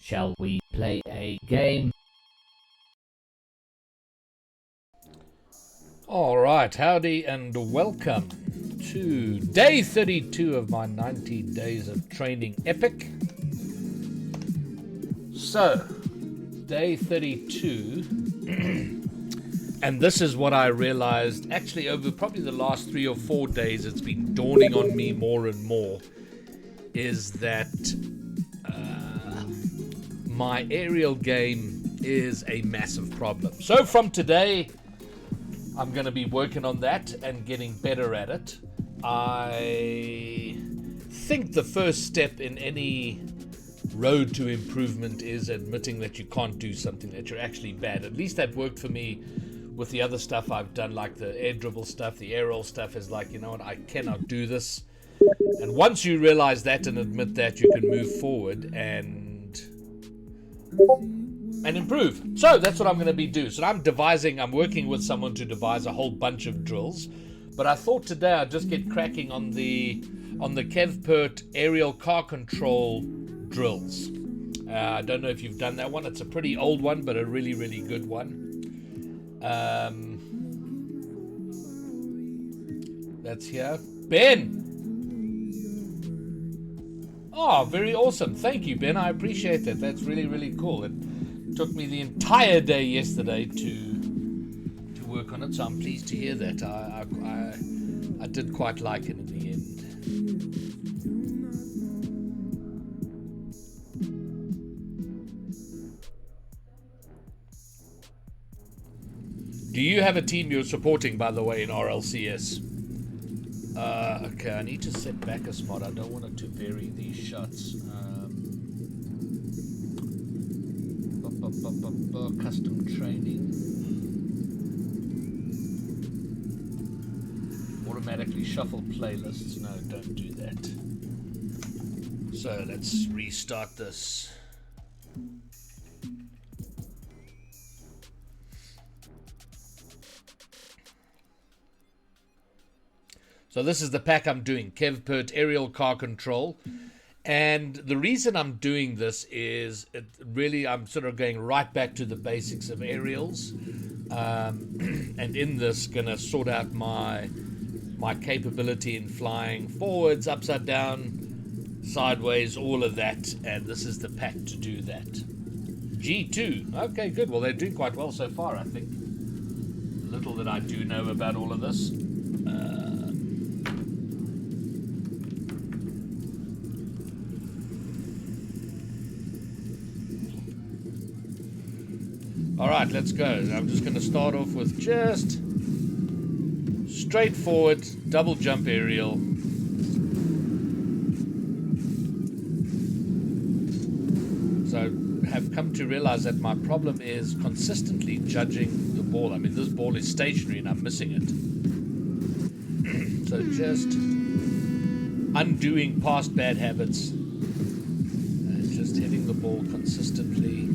Shall we play a game? All right, howdy and welcome to day 32 of my 90 days of training epic. So, day 32, and this is what I realized actually over probably the last 3 or 4 days, it's been dawning on me more and more, is that my aerial game is a massive problem. So from today, I'm going to be working on that and getting better at it. I think the first step in any road to improvement is admitting that you can't do something, that you're actually bad. At least that worked for me with the other stuff I've done, like the air dribble stuff, the aerial stuff. Is like, you know what, I cannot do this. And once you realize that and admit that, you can move forward and improve. So that's what I'm going to be doing. So I'm working with someone to devise a whole bunch of drills. But I thought today I'd just get cracking on the KevPert aerial car control drills. I don't know if you've done that one. It's a pretty old one, but a really, really good one. That's here. Ben! Oh, very awesome. Thank you, Ben. I appreciate that. That's really, really cool. It took me the entire day yesterday to work on it, so I'm pleased to hear that. I did quite like it in the end. Do you have a team you're supporting, by the way, in RLCS? Okay, I need to set back a smart. I don't want it to vary these shots. Custom training. Automatically shuffle playlists. No, don't do that. So let's restart this. So this is the pack I'm doing, KevPert aerial car control. And the reason I'm doing this is I'm sort of going right back to the basics of aerials. And in this, going to sort out my capability in flying forwards, upside down, sideways, all of that. And this is the pack to do that. G2. Okay, good. Well, they're doing quite well so far, I think. Little that I do know about all of this. All right, let's go. I'm just going to start off with just straightforward double jump aerial. So I have come to realize that my problem is consistently judging the ball. I mean, this ball is stationary and I'm missing it. So just undoing past bad habits and just hitting the ball consistently.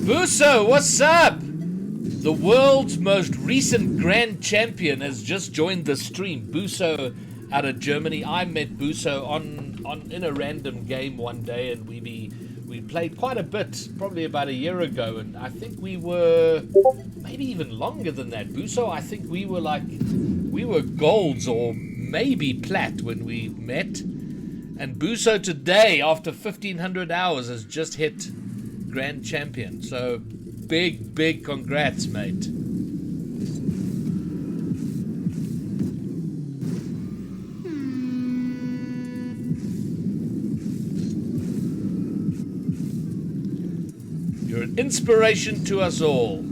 Buso, what's up? The world's most recent grand champion has just joined the stream. Buso out of Germany. I met Buso in a random game one day, and we played quite a bit, probably about a year ago, and I think we were maybe even longer than that. Buso, I think we were golds or maybe plat when we met. And Buso today, after 1,500 hours, has just hit Grand Champion. So big congrats, mate. You're an inspiration to us all.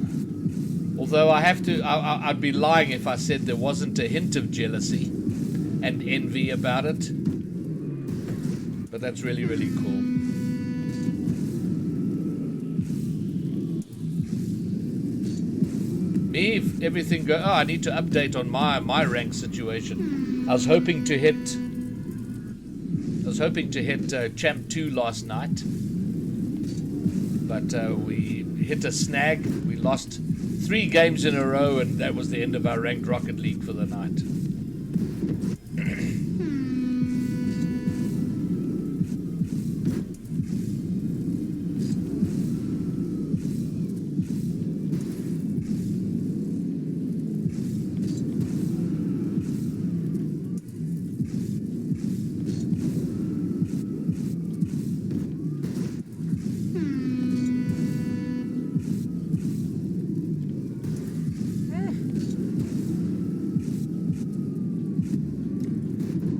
Although I'd be lying if I said there wasn't a hint of jealousy and envy about it. But that's really, really cool. If everything goes, I need to update on my rank situation. I was hoping to hit Champ 2 last night, but we hit a snag. We lost 3 games in a row, and that was the end of our ranked Rocket League for the night.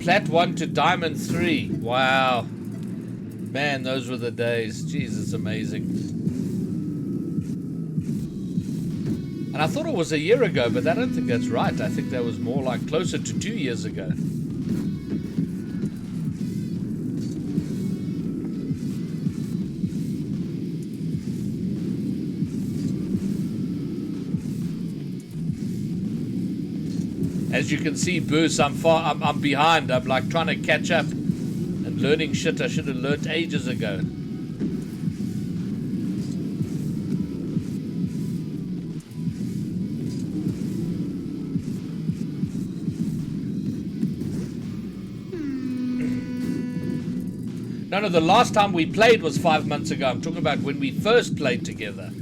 Plat 1 to Diamond 3. Wow. Man, those were the days. Jesus, amazing. And I thought it was a year ago, but I don't think that's right. I think that was more like closer to 2 years ago. As you can see, Bruce, I'm behind. I'm like trying to catch up and learning shit I should have learnt ages ago. No, the last time we played was 5 months ago. I'm talking about when we first played together.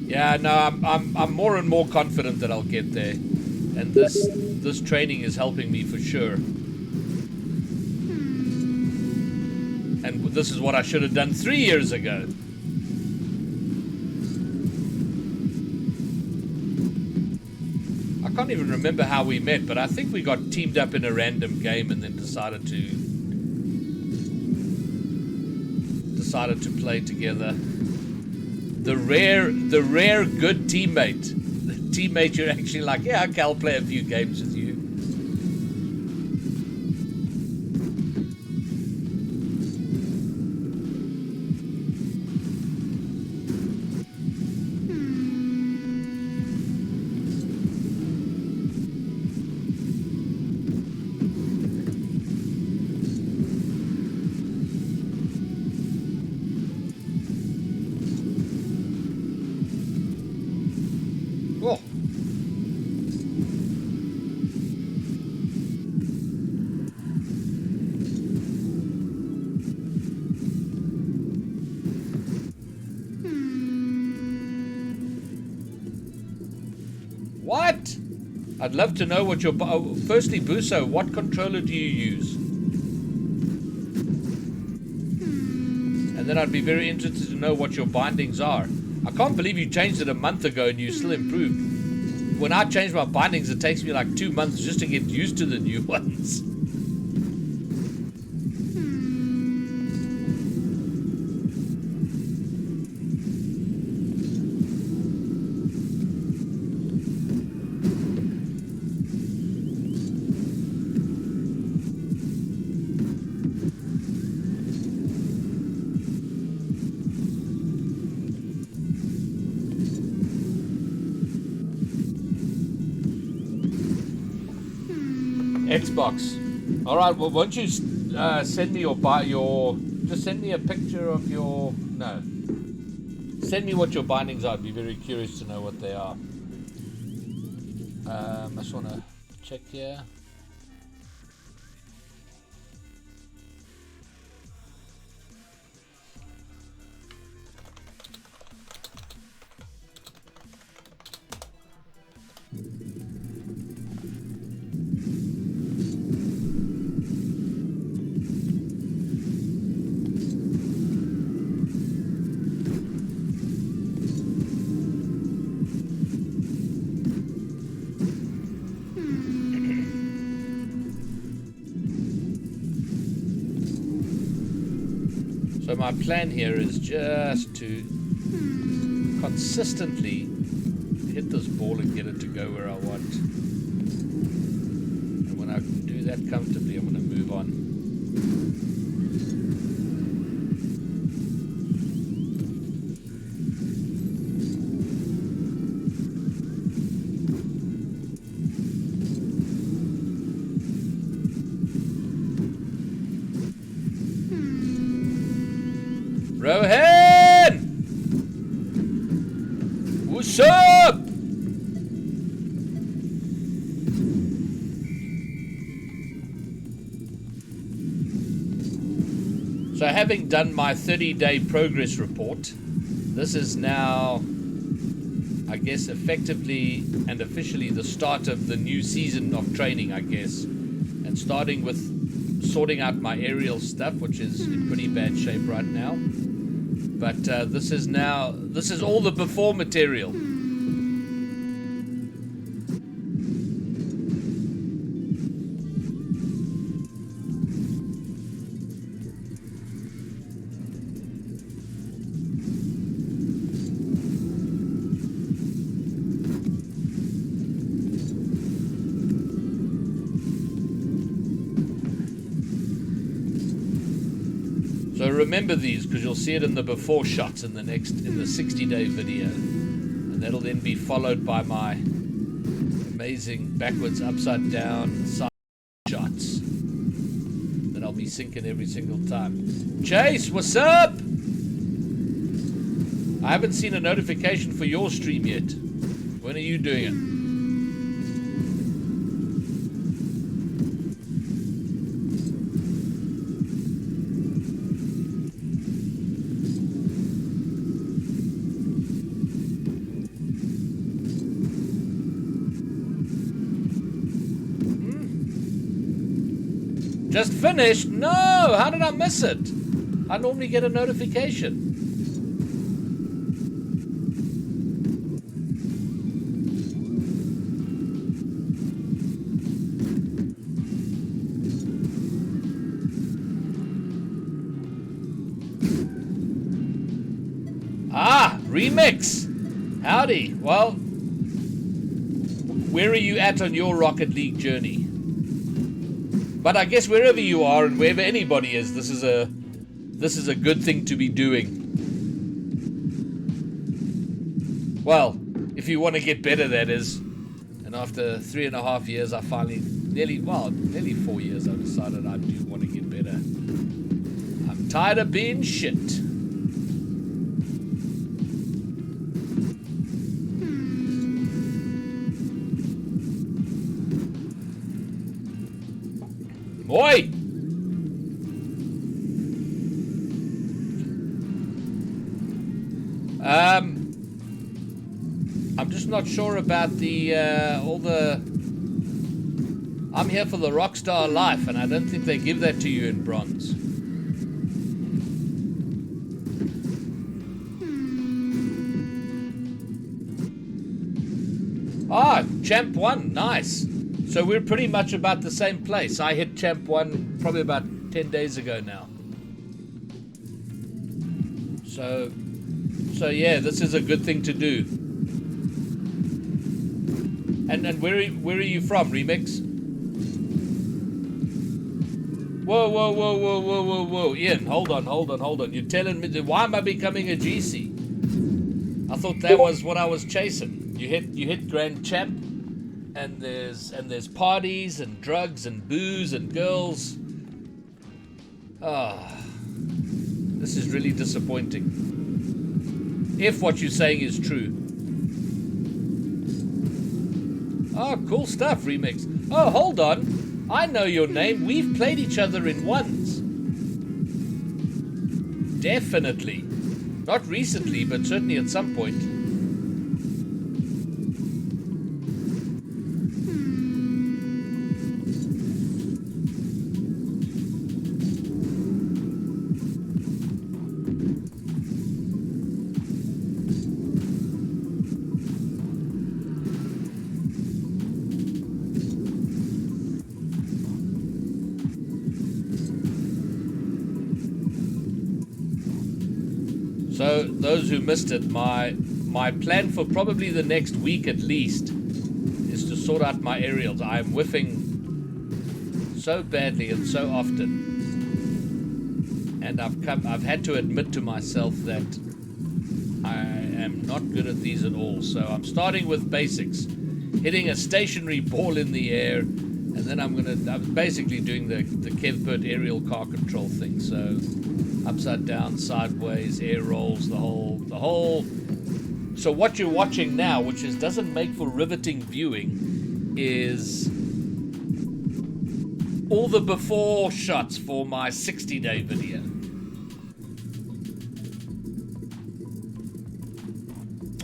Yeah, no, I'm more and more confident that I'll get there, and this training is helping me for sure. And this is what I should have done 3 years ago. I can't even remember how we met, but I think we got teamed up in a random game and then decided to play together. The rare good teammate. The teammate you're actually like, yeah, okay, I'll play a few games with you. What? I'd love to know what your... firstly, Buso, what controller do you use? And then I'd be very interested to know what your bindings are. I can't believe you changed it a month ago and you still improved. When I change my bindings, it takes me like 2 months just to get used to the new ones. Xbox. All right. Well, won't you send me just send me a picture of your... No. Send me what your bindings are. I'd be very curious to know what they are. I just want to check here. So my plan here is just to consistently hit this ball and get it to go where I want. And when I do that comfortably, I'm going to move on. Rohan! What's up? So having done my 30-day progress report, this is now, I guess, effectively and officially the start of the new season of training, I guess. And and starting with sorting out my aerial stuff, which is in pretty bad shape right now. But this is all the before material. So remember these, because you'll see it in the before shots in the 60-day video, and that'll then be followed by my amazing backwards, upside down side shots that I'll be syncing every single time. Chase, what's up? I haven't seen a notification for your stream yet. When are you doing it? Just finished? No! How did I miss it? I normally get a notification. Ah! Remix! Howdy. Well, where are you at on your Rocket League journey? But I guess wherever you are and wherever anybody is, this is a good thing to be doing. Well, if you want to get better, that is. And after 3.5 years, I finally, nearly 4 years, I decided I do want to get better. I'm tired of being shit. Oi! I'm just not sure about the I'm here for the Rockstar life, and I don't think they give that to you in bronze. Ah, Champ 1, nice. So we're pretty much about the same place. I hit Champ 1 probably about 10 days ago now. So yeah, this is a good thing to do. And where are you from, Remix? Whoa, Ian, hold on. You're telling me why am I becoming a GC? I thought that was what I was chasing. You hit Grand Champ. And there's parties and drugs and booze and girls. This is really disappointing. If what you're saying is true. Oh, cool stuff, Remix. Oh, hold on. I know your name. We've played each other in ones. Definitely. Not recently, but certainly at some point. So, those who missed it, my plan for probably the next week at least is to sort out my aerials. I'm whiffing so badly and so often, and I've had to admit to myself that I am not good at these at all. So I'm starting with basics, hitting a stationary ball in the air, and then I'm basically doing the Kevpert aerial car control thing. So upside down, sideways, air rolls, the whole. So what you're watching now, which doesn't make for riveting viewing, is all the before shots for my 60-day video.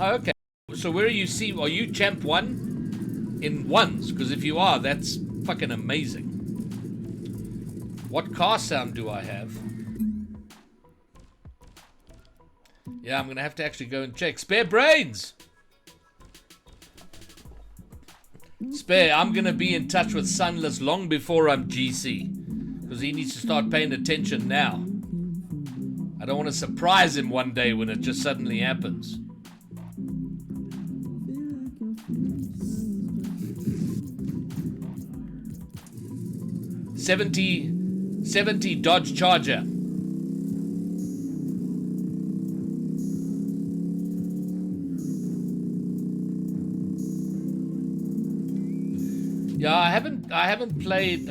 Oh, okay. So where are you Are you Champ 1 in ones? Because if you are, that's fucking amazing. What car sound do I have? Yeah, I'm gonna have to actually go and check. Spare brains! Spare, I'm gonna be in touch with Sunless long before I'm GC. Because he needs to start paying attention now. I don't want to surprise him one day when it just suddenly happens. $70 Dodge Charger. Yeah, I haven't played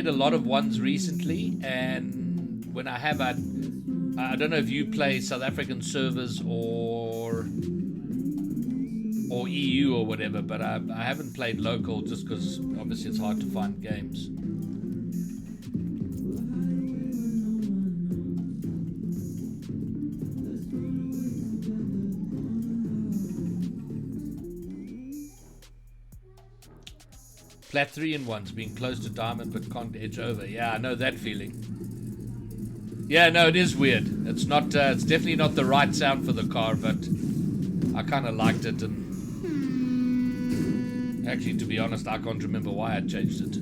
a lot of ones recently, and when I have, I don't know if you play South African servers or EU or whatever, but I haven't played local just because obviously it's hard to find games. Plat 3-in-1's being close to diamond but can't edge over. Yeah, I know that feeling. Yeah, no, it is weird. It's not. It's definitely not the right sound for the car, but I kind of liked it. And actually, to be honest, I can't remember why I changed it.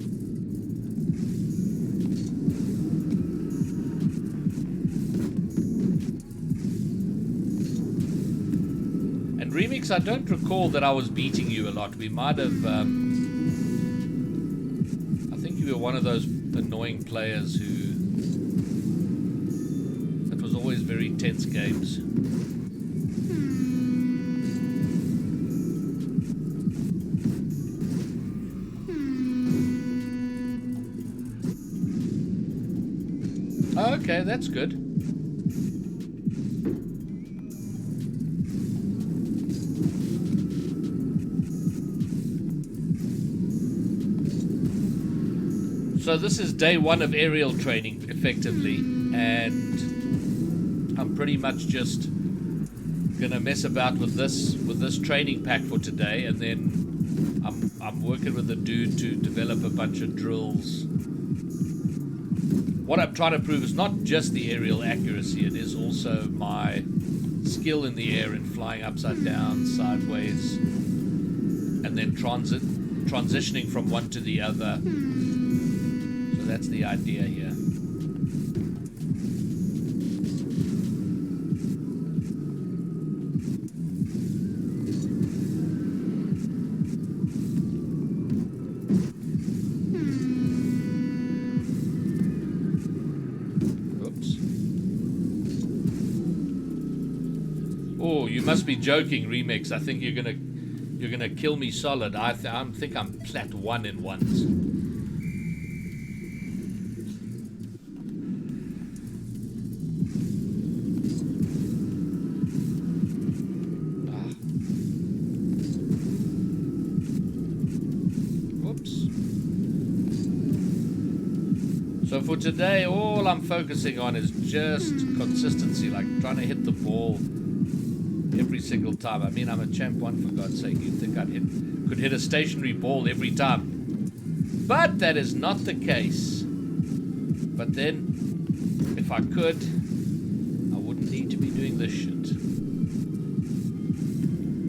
And Remix, I don't recall that I was beating you a lot. We might have. You were one of those annoying players who it was always very tense games. Okay, that's good. So this is day one of aerial training, effectively, and I'm pretty much just gonna mess about with this training pack for today, and then I'm working with a dude to develop a bunch of drills. What I'm trying to prove is not just the aerial accuracy; it is also my skill in the air in flying upside down, sideways, and then transitioning from one to the other. That's the idea here. Oops. Oh, you must be joking, Remix. I think you're gonna kill me solid. I think I'm plat 1-in-1s. So for today, all I'm focusing on is just consistency, like trying to hit the ball every single time. I mean, I'm a champ 1, for God's sake. You'd think could hit a stationary ball every time. But that is not the case. But then, if I could, I wouldn't need to be doing this shit.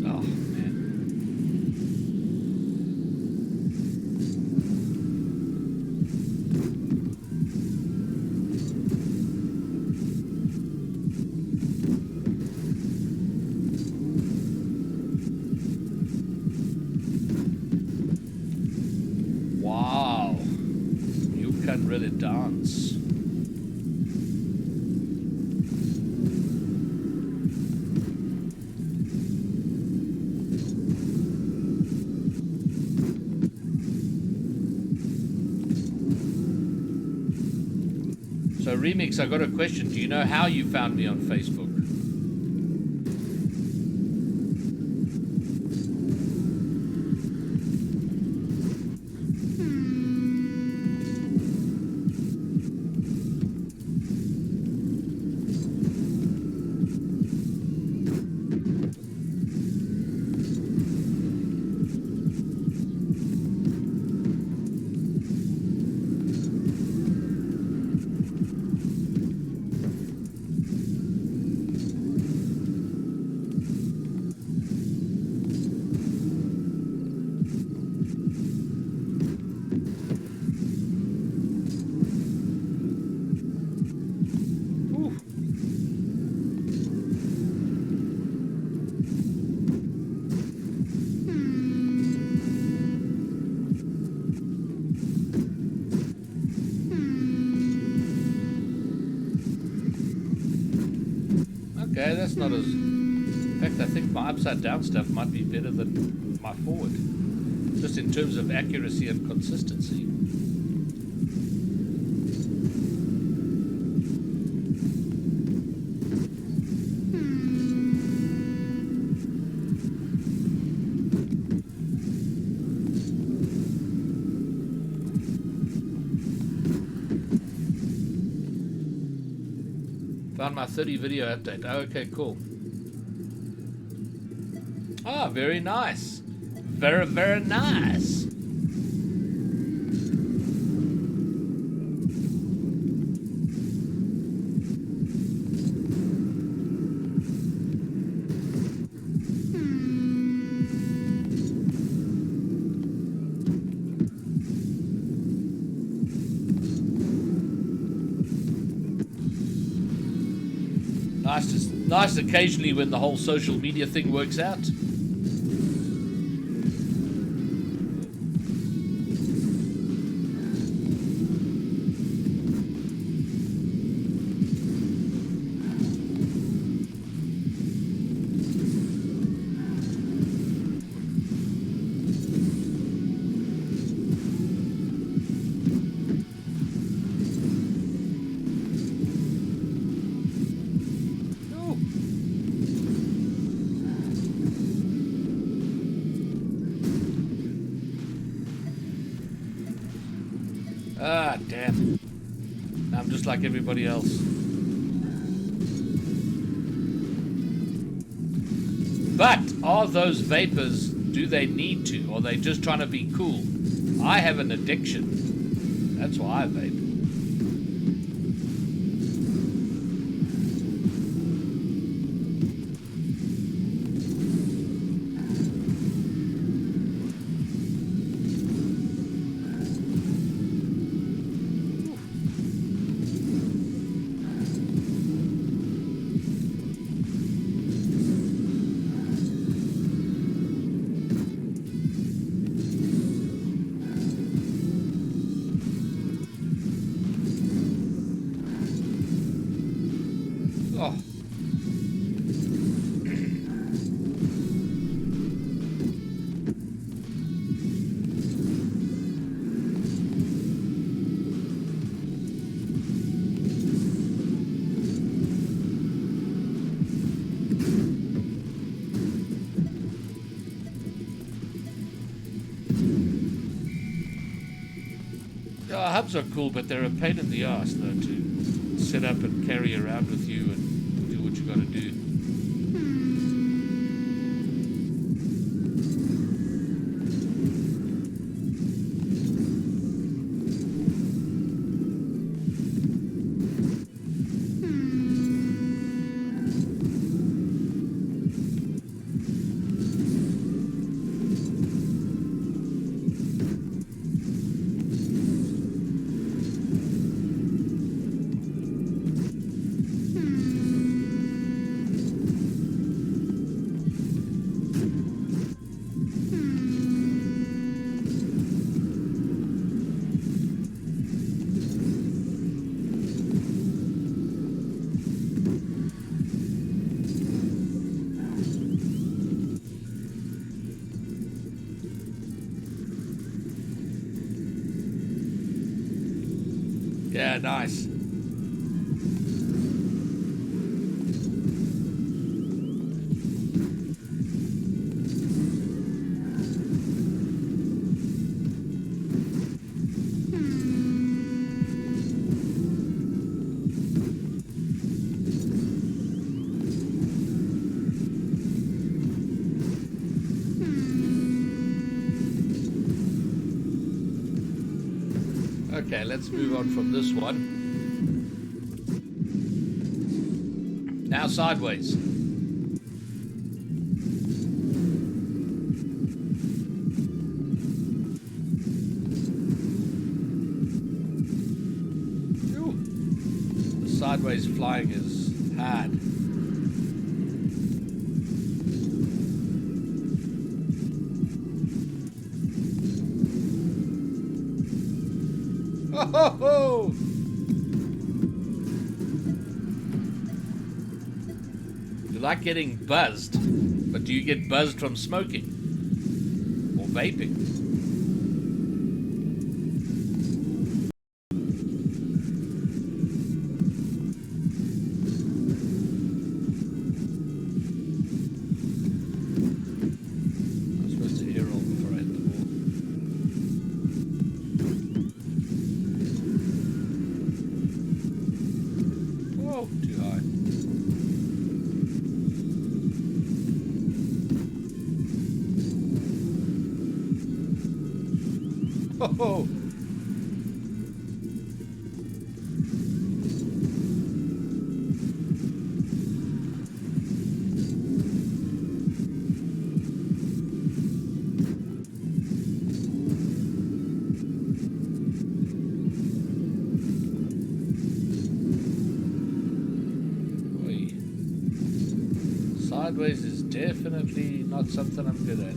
Oh, man. Really dance. So Remix, I got a question. Do you know how you found me on Facebook? Okay, that's not as... In fact, I think my upside down stuff might be better than my forward. Just in terms of accuracy and consistency. Found my 30 video update. Oh, okay, cool. Ah, very nice. Very, very nice. Nice occasionally when the whole social media thing works out. Ah, damn. I'm just like everybody else. But are those vapors, do they need to? Or are they just trying to be cool? I have an addiction. That's why I vape. Oh. Yeah, hubs are cool, but they're a pain in the ass, though, to set up and carry around with you and do what you gotta do. Yeah, nice. Okay, let's move on from this one. Now sideways. Ooh. The sideways flying is hard. Oh ho ho! You like getting buzzed, but do you get buzzed from smoking or vaping? I'm supposed to air roll before I hit the ball. Whoa, too high. Oh, sideways is definitely not something I'm good at.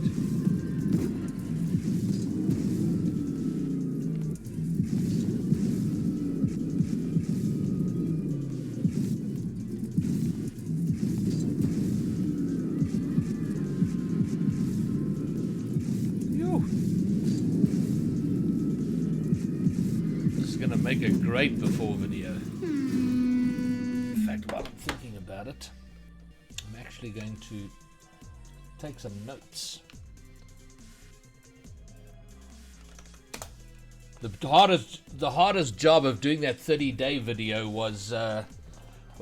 Make a great before video. In fact, while I'm thinking about it, I'm actually going to take some notes. The hardest job of doing that 30-day video was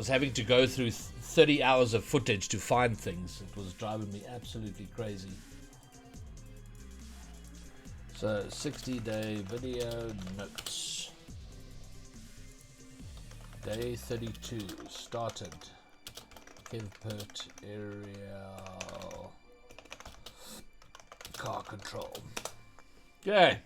having to go through 30 hours of footage to find things. It was driving me absolutely crazy. So 60-day video notes. Day 32 started. Kevpert area car control. Okay.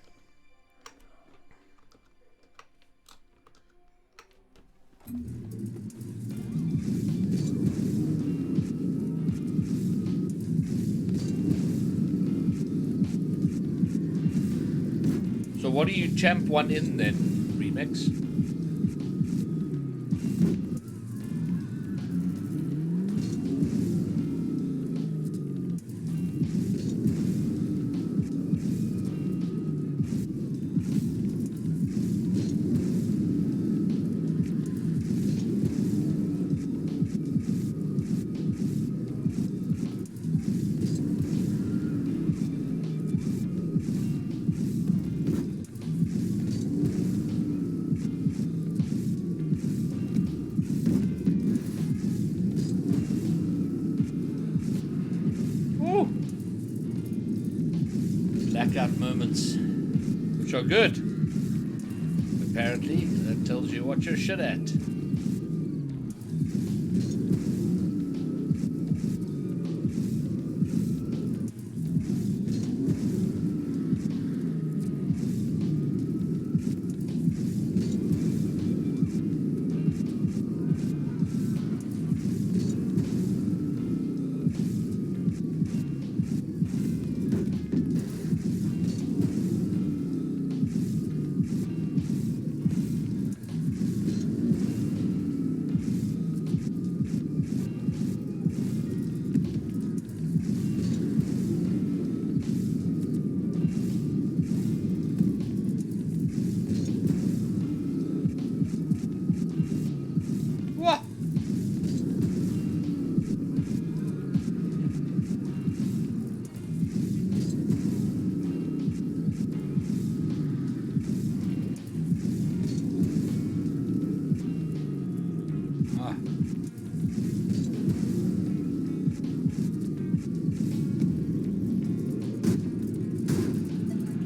So what do you champ one in then, Remix? Blackout moments, which are good. Apparently, that tells you what you're shit at.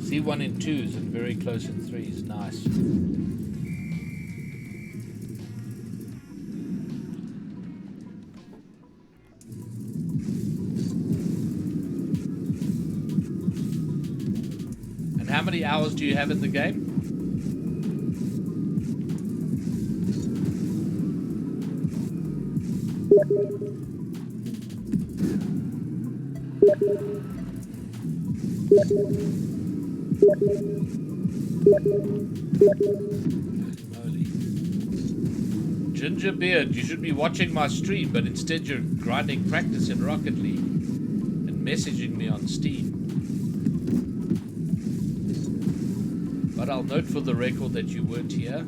C1 in 2s and very close in 3s. Nice. And how many hours do you have in the game? Holy moly. Gingerbeard, you should be watching my stream, but instead you're grinding practice in Rocket League and messaging me on Steam. But I'll note for the record that you weren't here.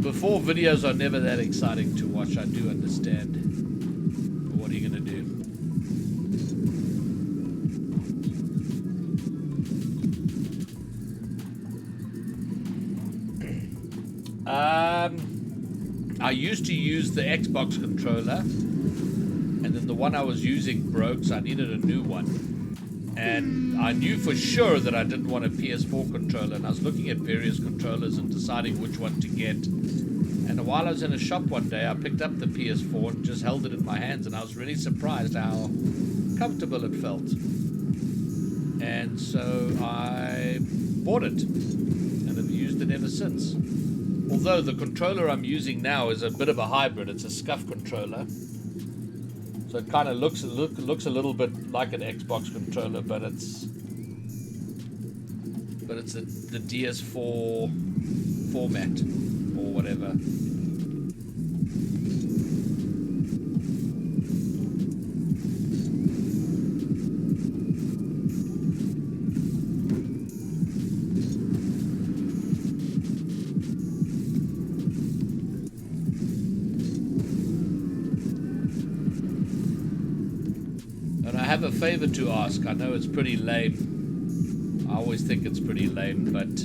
Before videos are never that exciting to watch, I do understand. But what are you going to do? I used to use the Xbox controller, and then the one I was using broke, so I needed a new one. And I knew for sure that I didn't want a PS4 controller, and I was looking at various controllers and deciding which one to get. And while I was in a shop one day, I picked up the PS4 and just held it in my hands, and I was really surprised how comfortable it felt. And so I bought it, and have used it ever since. Although the controller I'm using now is a bit of a hybrid. It's a SCUF controller. So it kind of looks a little bit like an Xbox controller, but it's the DS4 format or whatever. And I have a favor to ask. I know it's pretty lame. I always think it's pretty lame, but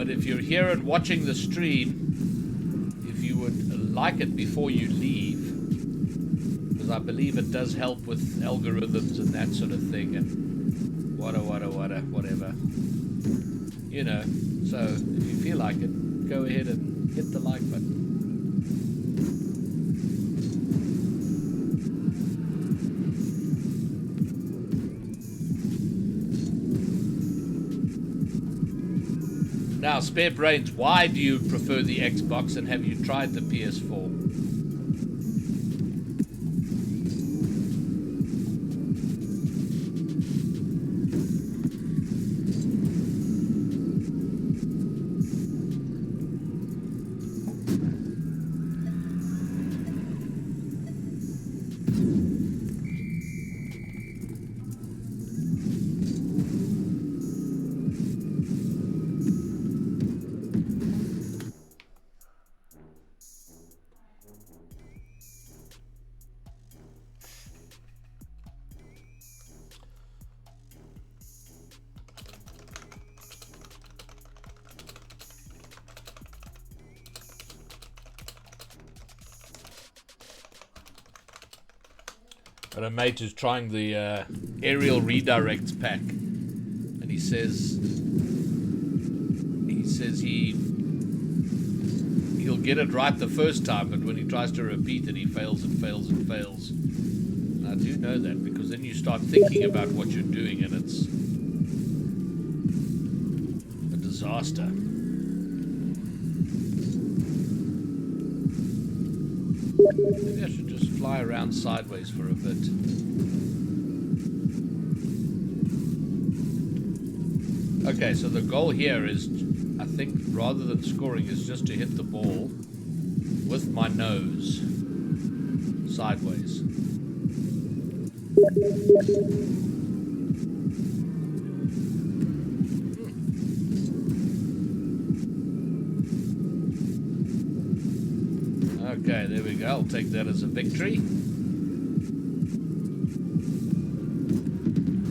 if you're here and watching the stream, if you would like it before you leave, because I believe it does help with algorithms and that sort of thing, and whatever. You know, so if you feel like it, go ahead and hit the like button. Now, Spare Brains, why do you prefer the Xbox, and have you tried the PS4? But a mate who's trying the aerial redirects pack, and he says he'll get it right the first time, but when he tries to repeat it, he fails and fails and fails. And I do know that, because then you start thinking about what you're doing, and it's a disaster. Maybe I should just fly around sideways for a bit. Okay, so the goal here is, I think, rather than scoring, is just to hit the ball with my nose sideways. Okay, there we go. I'll take that as a victory.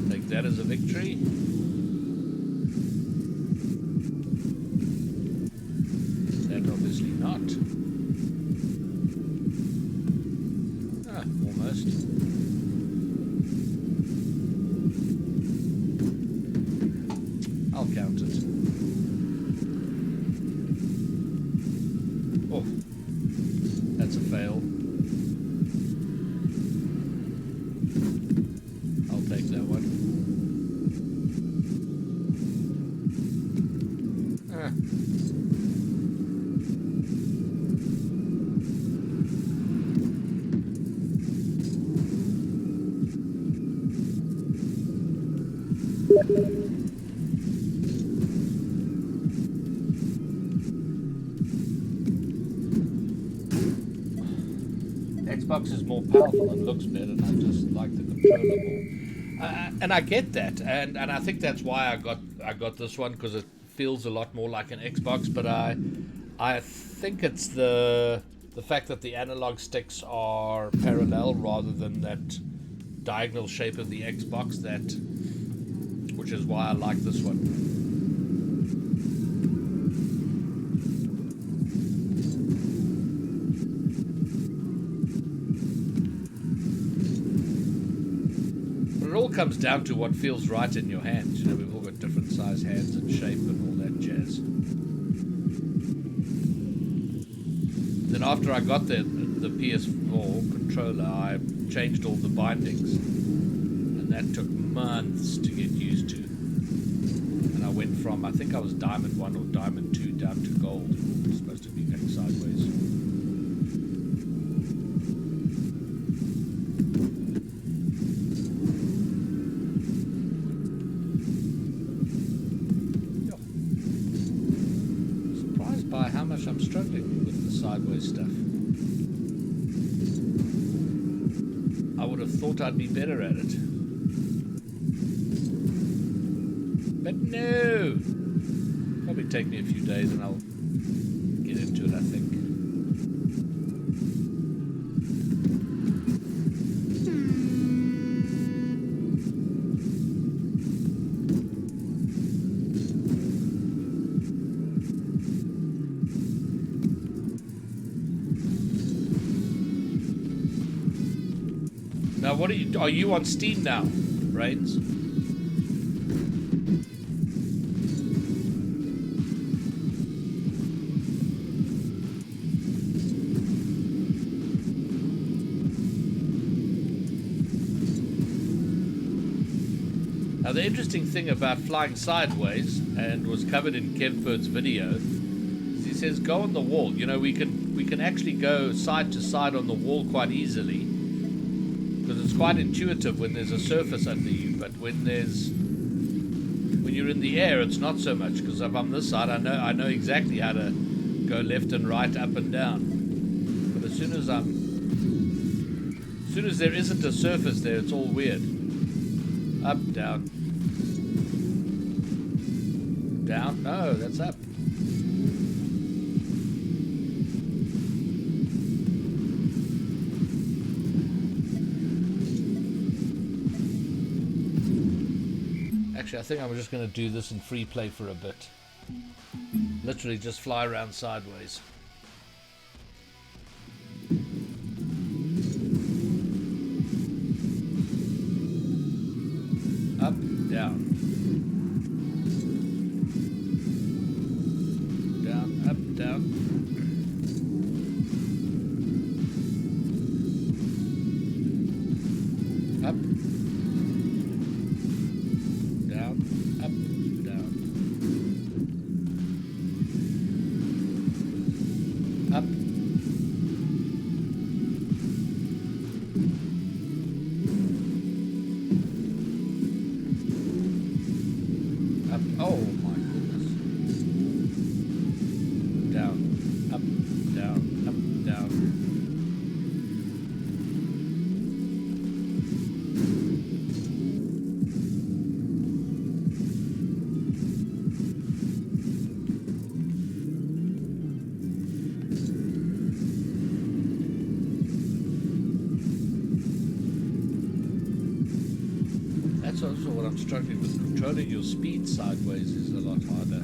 Take that as a victory. That obviously not. Ah, almost. count it. Oh, that's a fail. I'll take that one. Xbox is more powerful and looks better, and I just like the controller more. And I get that, and I think that's why I got this one, because it feels a lot more like an Xbox. But I think it's the fact that the analog sticks are parallel rather than that diagonal shape of the Xbox, which is why I like this one. It all comes down to what feels right in your hands. You know, we've all got different size hands and shape and all that jazz. Then after I got the PS4 controller, I changed all the bindings, and that took months to get used to. And I went from, I think I was Diamond 1 or Diamond 2 down to Gold. It was supposed to be going sideways. I'm struggling with the sideways stuff. I would have thought I'd be better at it. But no! Probably take me a few days and I'll get into it, I think. Now, are you on Steam now, Brains? Now, the interesting thing about flying sideways, and was covered in Kevford's video, is he says go on the wall. You know, we can actually go side to side on the wall quite easily. Because it's quite intuitive when there's a surface under you, but when you're in the air, it's not so much. Because if I'm this side, I know exactly how to go left and right, up and down. But as soon as there isn't a surface there, it's all weird. Up, down, down. No, that's up. Actually, I think I'm just going to do this in free play for a bit. Literally just fly around sideways. Up, down. Down, up, down. Up. Oh my goodness. Down, up, down, up, down. That's also what I'm struggling with. Controlling your speed sideways is a lot harder.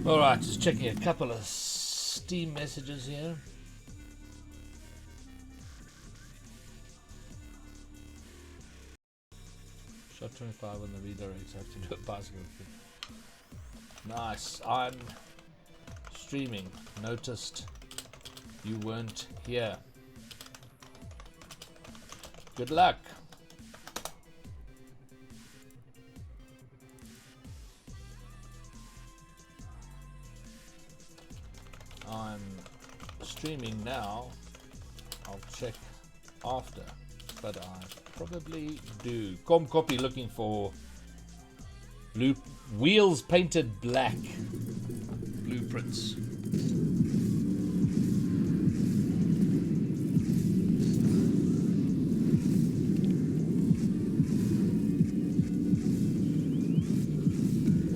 Alright, just checking a couple of Steam messages here. Shot 25 on the redirect, so I have to do a bicycle. Nice. I'm streaming. Noticed you weren't here. Good luck. I'm streaming now. I'll check after, but I probably do. Copy looking for wheels painted black blueprints.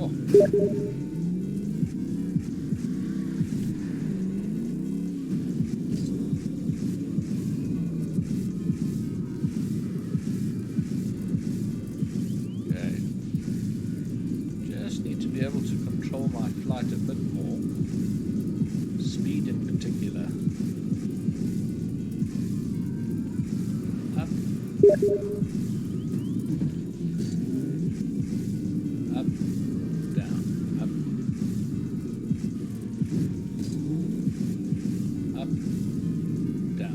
Oh. A bit more speed in particular. Up, down, up, down,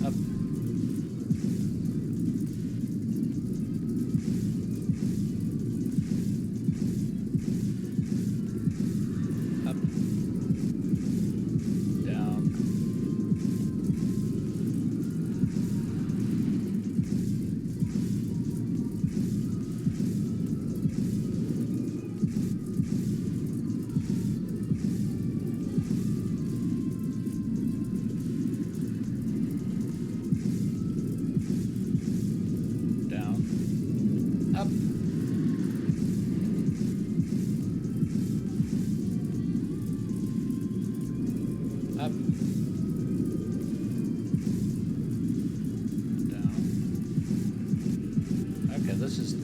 up,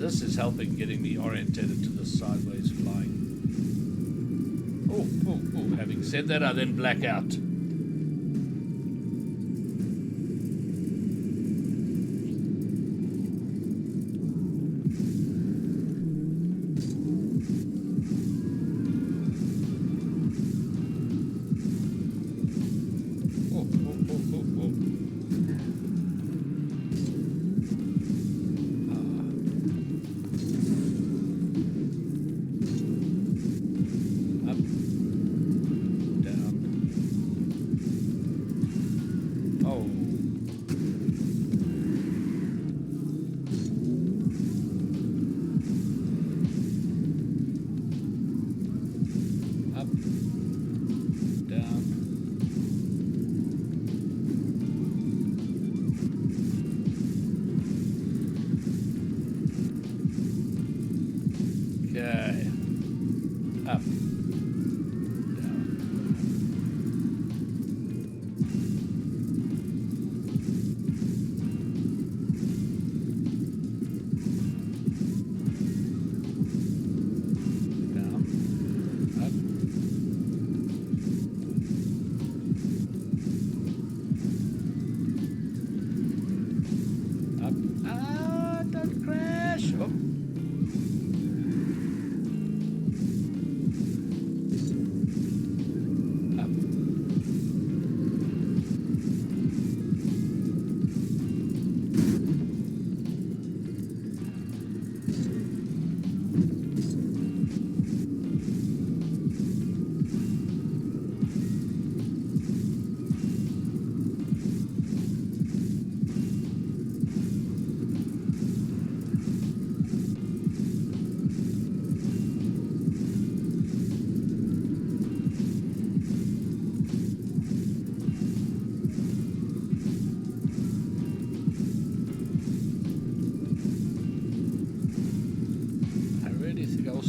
This is helping getting me orientated to the sideways flying. Oh. Having said that, I then black out.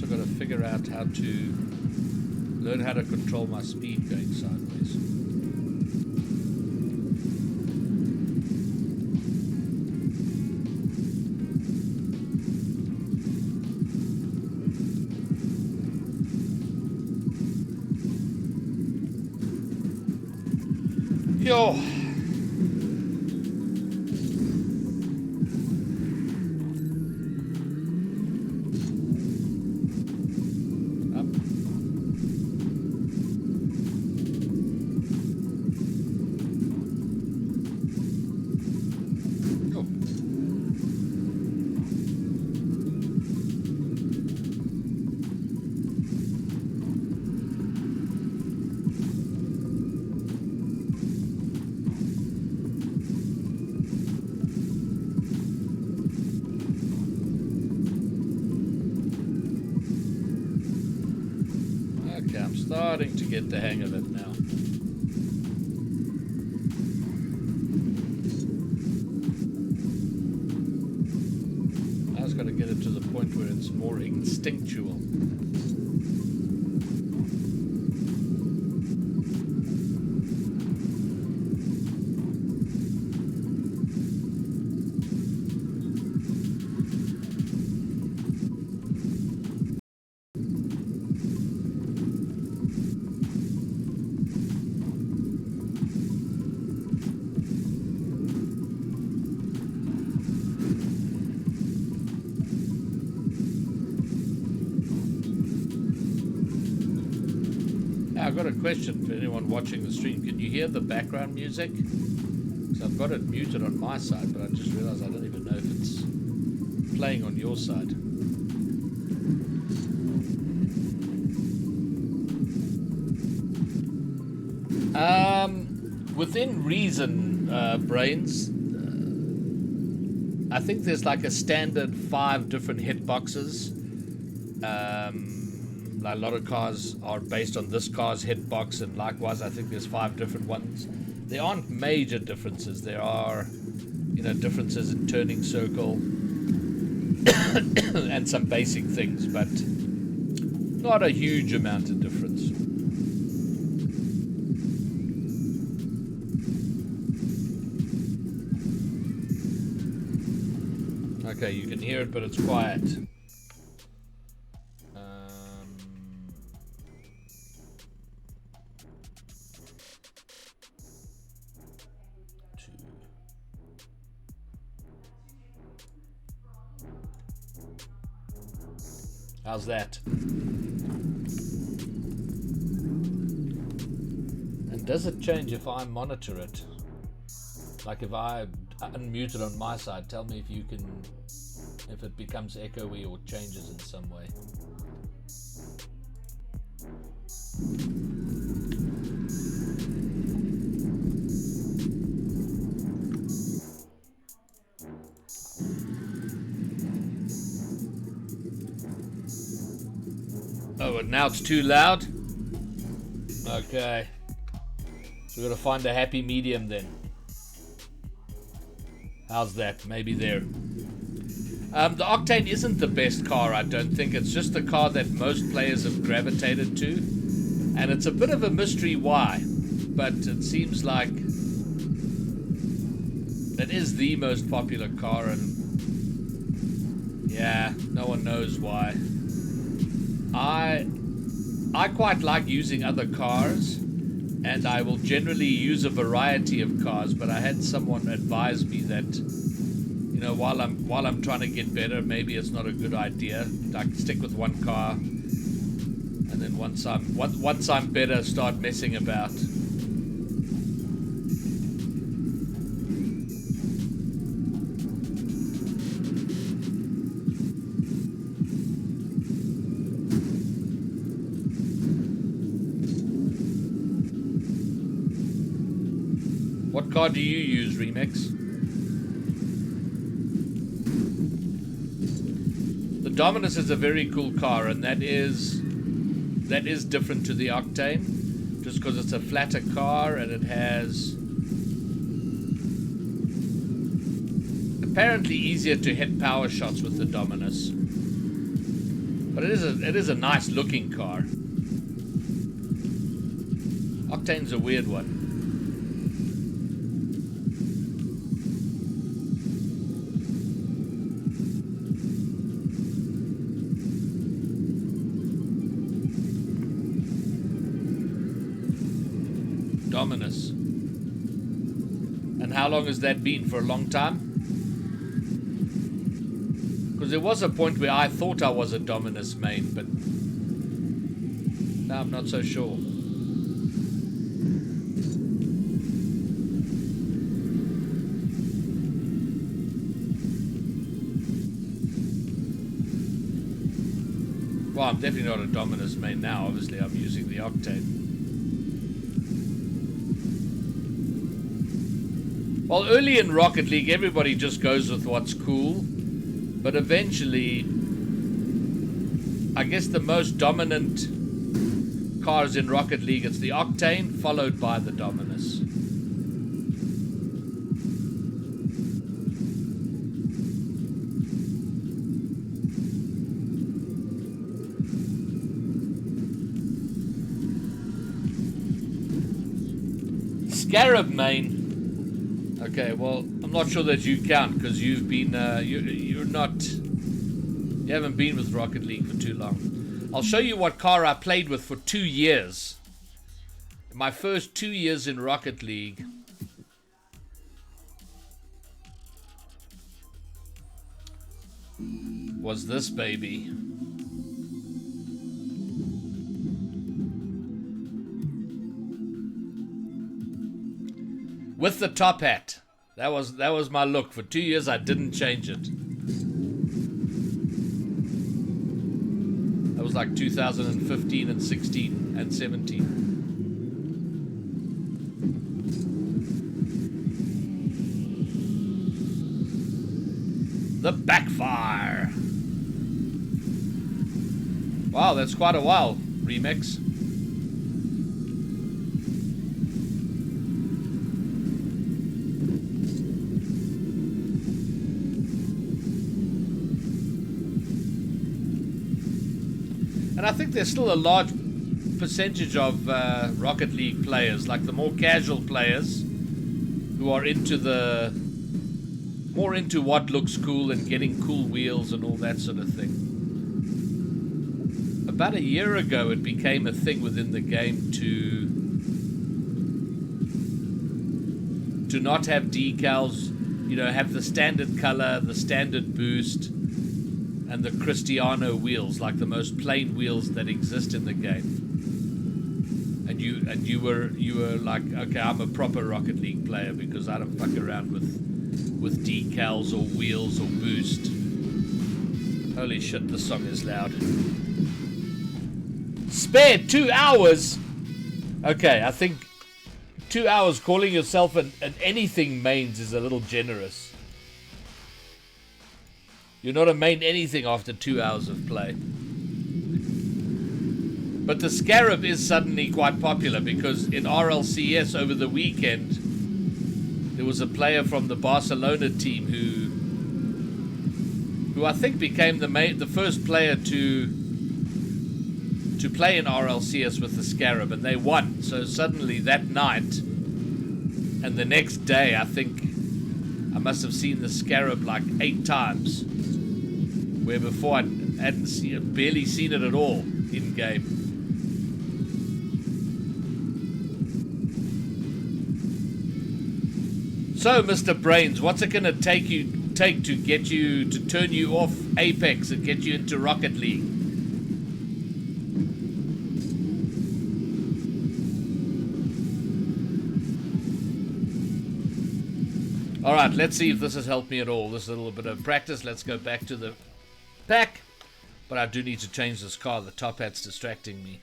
also got to figure out how to learn how to control my speed going sideways. Yo. Starting to get the hang of it now. I just got to get it to the point where it's more instinctual. I've got a question for anyone watching the stream. Can you hear the background music? Because I've got it muted on my side, but I just realized I don't even know if it's playing on your side. Within reason, Brains, I think there's like a standard 5 different hitboxes. A lot of cars are based on this car's hitbox, and likewise I think there's 5 different ones. There aren't major differences. There are, differences in turning circle and some basic things, but not a huge amount of difference. Okay, you can hear it, but it's quiet. How's that? And does it change if I monitor it? Like if I unmute it on my side, tell me if it becomes echoey or changes in some way. Oh, and now it's too loud? Okay. So we've got to find a happy medium then. How's that? Maybe there. The Octane isn't the best car, I don't think. It's just the car that most players have gravitated to. And it's a bit of a mystery why. But it seems like it is the most popular car, and yeah, no one knows why. I quite like using other cars, and I will generally use a variety of cars, but I had someone advise me that, while I'm trying to get better, maybe it's not a good idea. Like, stick with one car, and then once I'm better, start messing about. What car do you use, Remix? The Dominus is a very cool car, and that is different to the Octane, just because it's a flatter car and it has apparently easier to hit power shots with the Dominus. But it is a nice looking car. Octane's a weird one. Dominus. And how long has that been? For a long time? Because there was a point where I thought I was a Dominus main, but now I'm not so sure. Well, I'm definitely not a Dominus main now. Obviously, I'm using the Octane. Well, early in Rocket League, everybody just goes with what's cool. But eventually, I guess the most dominant cars in Rocket League, it's the Octane, followed by the Dominus. Scarab main. Okay, well, I'm not sure that you count because you've been you haven't been with Rocket League for too long. I'll show you what car I played with for 2 years. My first 2 years in Rocket League. Was this baby. With the top hat. That was my look. For 2 years I didn't change it. That was like 2015 and 16 and 17. The Backfire. Wow, that's quite a while. Remix. And I think there's still a large percentage of Rocket League players, like the more casual players, who are more into what looks cool and getting cool wheels and all that sort of thing. About a year ago, it became a thing within the game to not have decals, have the standard color, the standard boost, and the Cristiano wheels, like the most plain wheels that exist in the game. And you were like, okay, I'm a proper Rocket League player because I don't fuck around with decals or wheels or boost. Holy shit, this song is loud. Spare 2 hours. Okay, I think 2 hours calling yourself an anything mains is a little generous. You're not a main anything after 2 hours of play. But the Scarab is suddenly quite popular because in RLCS over the weekend, there was a player from the Barcelona team who I think became the first player to play in RLCS with the Scarab, and they won. So suddenly that night and the next day, I think I must have seen the Scarab like 8 times. Where before I hadn't barely seen it at all in game. So, Mr. Brains, what's it gonna take to get you to turn you off Apex and get you into Rocket League? All right, let's see if this has helped me at all. This is a little bit of practice. Let's go back to the pack, but I do need to change this car. The top hat's distracting me.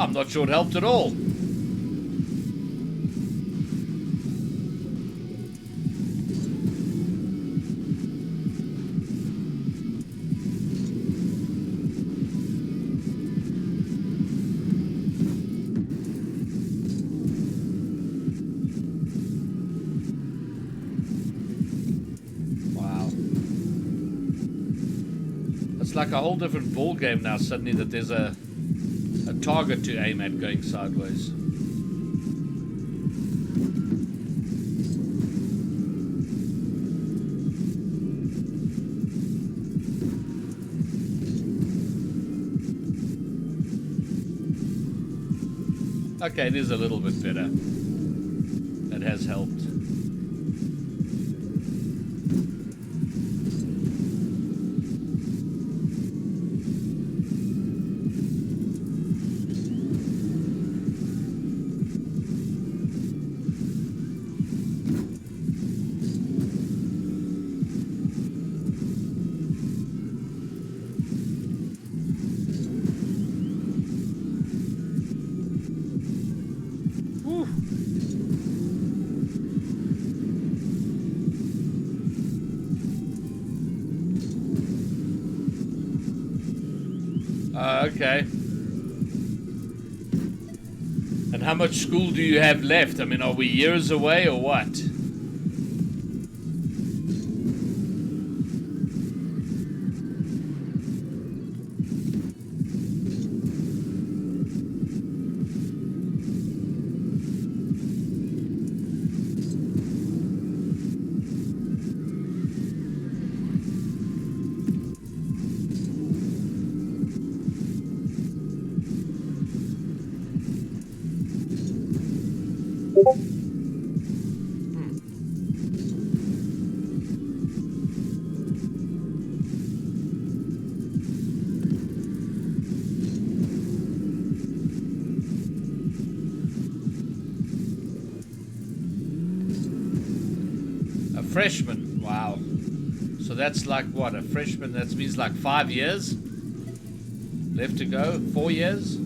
I'm not sure it helped at all. Wow. It's like a whole different ball game now suddenly that there's a target to aim at going sideways. Okay, it is a little bit better. That has helped. Okay. And how much school do you have left? I mean, are we years away or what? Freshman, wow. So that's like what, a freshman, that means like 5 years left to go, 4 years.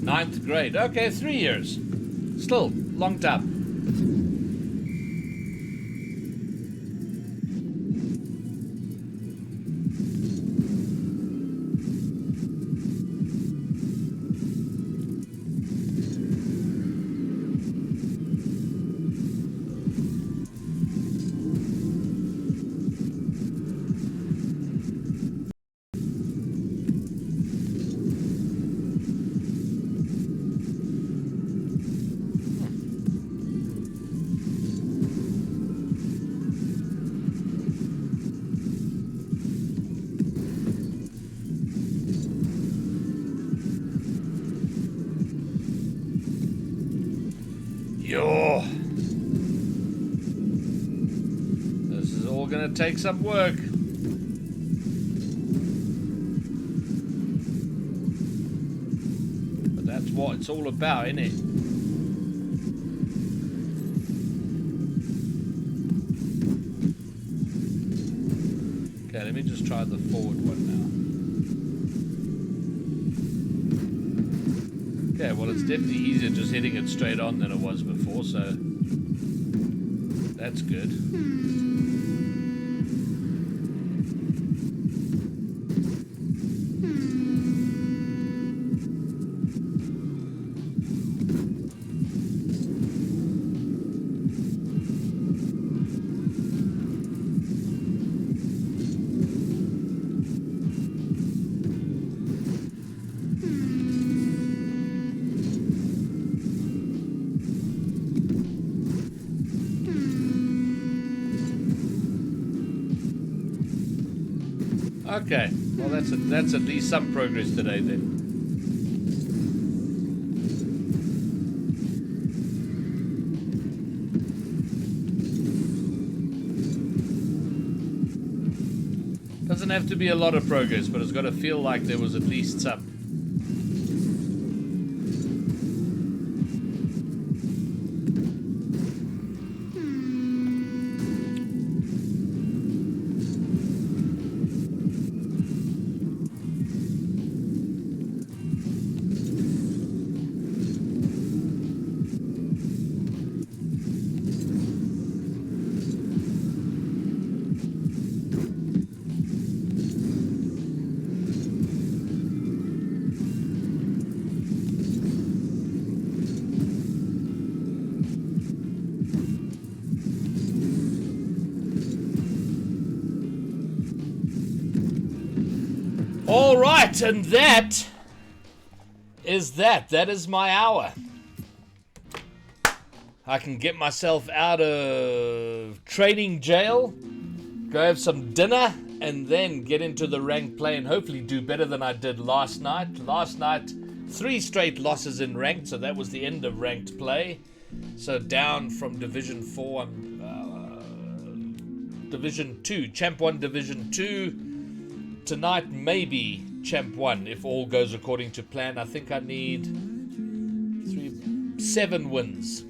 Ninth grade. Okay, 3 years. Still, long time. This is all gonna take some work. But that's what it's all about, isn't it? Okay, let me just try the forward one now. Okay, well, it's definitely easier just hitting it straight on than it was before, so that's good. Okay, well that's at least some progress today then. have to be a lot of progress, but it's got to feel like there was at least some. All right, and that is my hour. I can get myself out of training jail, go have some dinner, and then get into the ranked play and hopefully do better than I did last night. Last night, 3 straight losses in ranked, so that was the end of ranked play. So down from Division 4, Division 2, Champ 1 Division 2. Tonight, maybe Champ 1, if all goes according to plan. I think I need 7 wins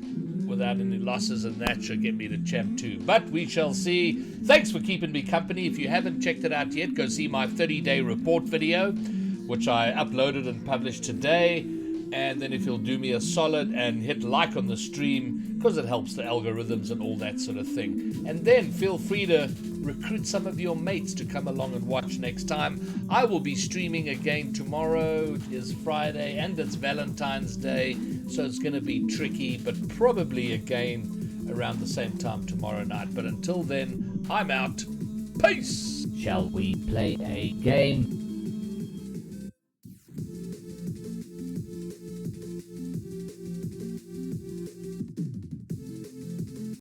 without any losses, and that should get me to Champ 2. But we shall see. Thanks for keeping me company. If you haven't checked it out yet, go see my 30-day report video, which I uploaded and published today. And then if you'll do me a solid and hit like on the stream, because it helps the algorithms and all that sort of thing. And then feel free to recruit some of your mates to come along and watch next time. I will be streaming again tomorrow. It is Friday and it's Valentine's Day, so it's going to be tricky, but probably again around the same time tomorrow night. But until then, I'm out. Peace! Shall we play a game?